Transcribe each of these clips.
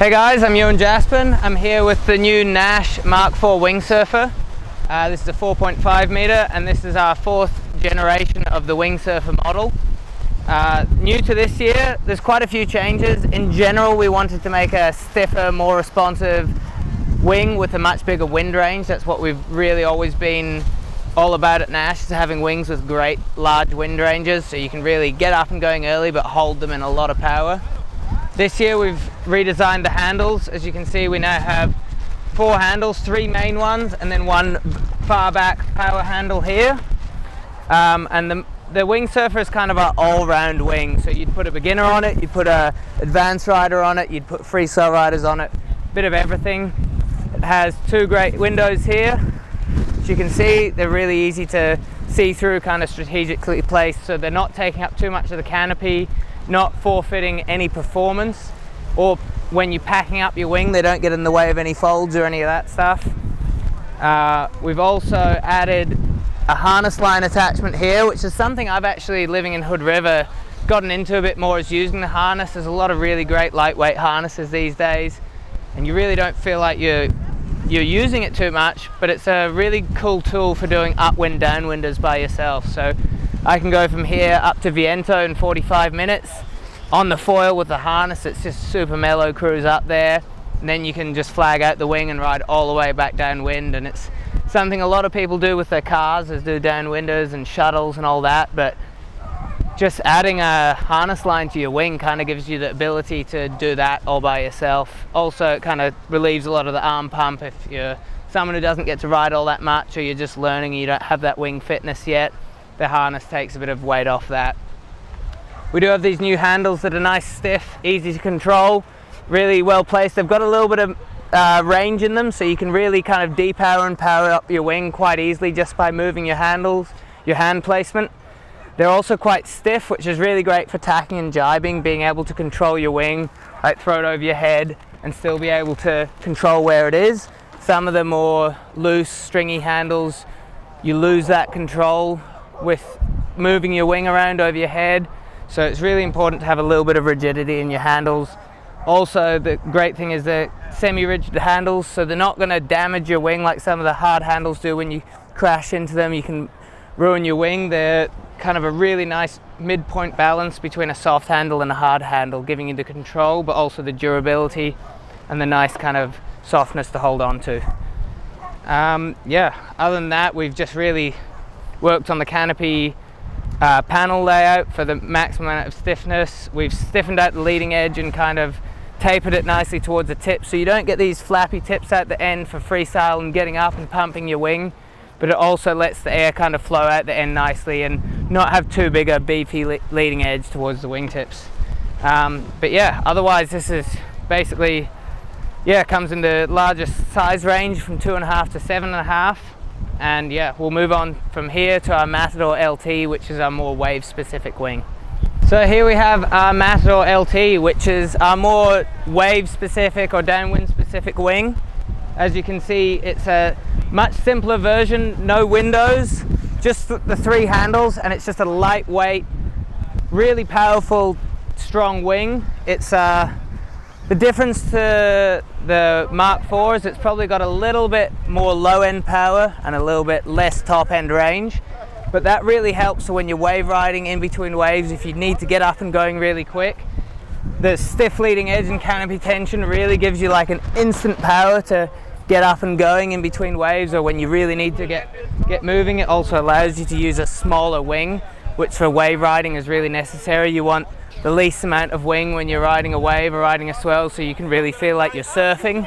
Hey guys, I'm Ewan Jaspin. I'm here with the new Naish Mark IV wing surfer. This is a 4.5 meter and this is our fourth generation of the wing surfer model. New to this year, there's quite a few changes. In general, we wanted to make a stiffer, more responsive wing with a much bigger wind range. That's what we've really always been all about at Naish, is having wings with great large wind ranges, so you can really get up and going early but hold them in a lot of power. This year we've redesigned the handles. As you can see, we now have 4 handles, 3 main ones and then one far back power handle here. And the wing surfer is kind of our all-round wing. So you'd put a beginner on it, you'd put a advanced rider on it, you'd put freestyle riders on it, bit of everything. It has 2 great windows here. As you can see, they're really easy to see through, kind of strategically placed, so they're not taking up too much of the canopy, not forfeiting any performance, or when you're packing up your wing, they don't get in the way of any folds or any of that stuff. We've also added a harness line attachment here, which is something I've actually, living in Hood River, gotten into a bit more, is using the harness. There's a lot of really great lightweight harnesses these days, and you really don't feel like you're using it too much, but it's a really cool tool for doing upwind, downwinders by yourself. So I can go from here up to Viento in 45 minutes on the foil with the harness. It's just super mellow cruise up there, and then you can just flag out the wing and ride all the way back downwind. And it's something a lot of people do with their cars, is do downwinders and shuttles and all that, but just adding a harness line to your wing kind of gives you the ability to do that all by yourself. Also, it kind of relieves a lot of the arm pump if you're someone who doesn't get to ride all that much, or you're just learning and you don't have that wing fitness yet. The harness takes a bit of weight off that. We do have these new handles that are nice, stiff, easy to control, really well placed. They've got a little bit of range in them, so you can really kind of depower and power up your wing quite easily just by moving your handles, your hand placement. They're also quite stiff, which is really great for tacking and jibing, being able to control your wing, like throw it over your head and still be able to control where it is. Some of the more loose, stringy handles, you lose that control with moving your wing around over your head, so it's really important to have a little bit of rigidity in your handles. Also, the great thing is they're semi-rigid handles, so they're not going to damage your wing like some of the hard handles do. When you crash into them, you can ruin your wing. They're kind of a really nice midpoint balance between a soft handle and a hard handle, giving you the control but also the durability and the nice kind of softness to hold on to. Yeah, other than that, we've just really worked on the canopy panel layout for the maximum amount of stiffness. We've stiffened out the leading edge and kind of tapered it nicely towards the tip, so you don't get these flappy tips at the end for freestyle and getting up and pumping your wing, but it also lets the air kind of flow out the end nicely and not have too big a beefy leading edge towards the wingtips. But yeah, otherwise this is basically, yeah, comes in the largest size range from 2.5 to 7.5. And yeah, we'll move on from here to our Matador LT, which is our more wave specific wing. So here we have our Matador LT, which is our more wave specific or downwind specific wing. As you can see, it's a much simpler version, no windows, just the 3 handles, and it's just a lightweight, really powerful, strong wing. It's the difference to the Mark IV is it's probably got a little bit more low-end power and a little bit less top-end range, but that really helps when you're wave riding in between waves. If you need to get up and going really quick, the stiff leading edge and canopy tension really gives you like an instant power to get up and going in between waves, or when you really need to get moving. It also allows you to use a smaller wing, which for wave riding is really necessary. You want the least amount of wing when you're riding a wave or riding a swell, so you can really feel like you're surfing.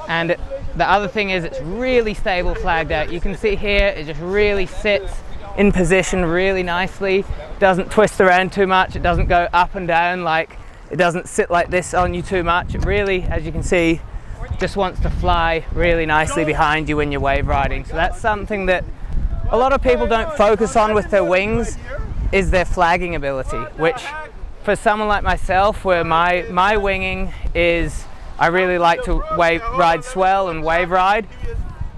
And the other thing is it's really stable flagged out. You can see here it just really sits in position really nicely, doesn't twist around too much, it doesn't go up and down, like it doesn't sit like this on you too much. It really, as you can see, just wants to fly really nicely behind you when you're wave riding. So that's something that a lot of people don't focus on with their wings, is their flagging ability, which for someone like myself, where my winging is, I really like to ride swell and wave ride,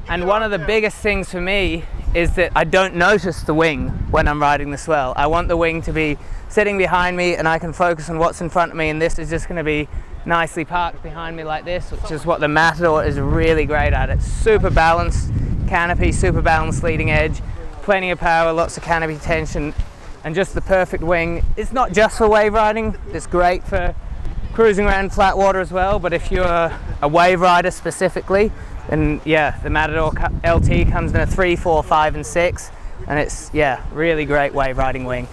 and one of the biggest things for me is that I don't notice the wing when I'm riding the swell. I want the wing to be sitting behind me and I can focus on what's in front of me, and this is just going to be nicely parked behind me like this, which is what the Matador is really great at. It's super balanced canopy, super balanced leading edge, plenty of power, lots of canopy tension, and just the perfect wing. It's not just for wave riding, it's great for cruising around flat water as well, but if you're a wave rider specifically, then yeah, the Matador LT comes in a 3, 4, 5 and 6, and it's, yeah, really great wave riding wing.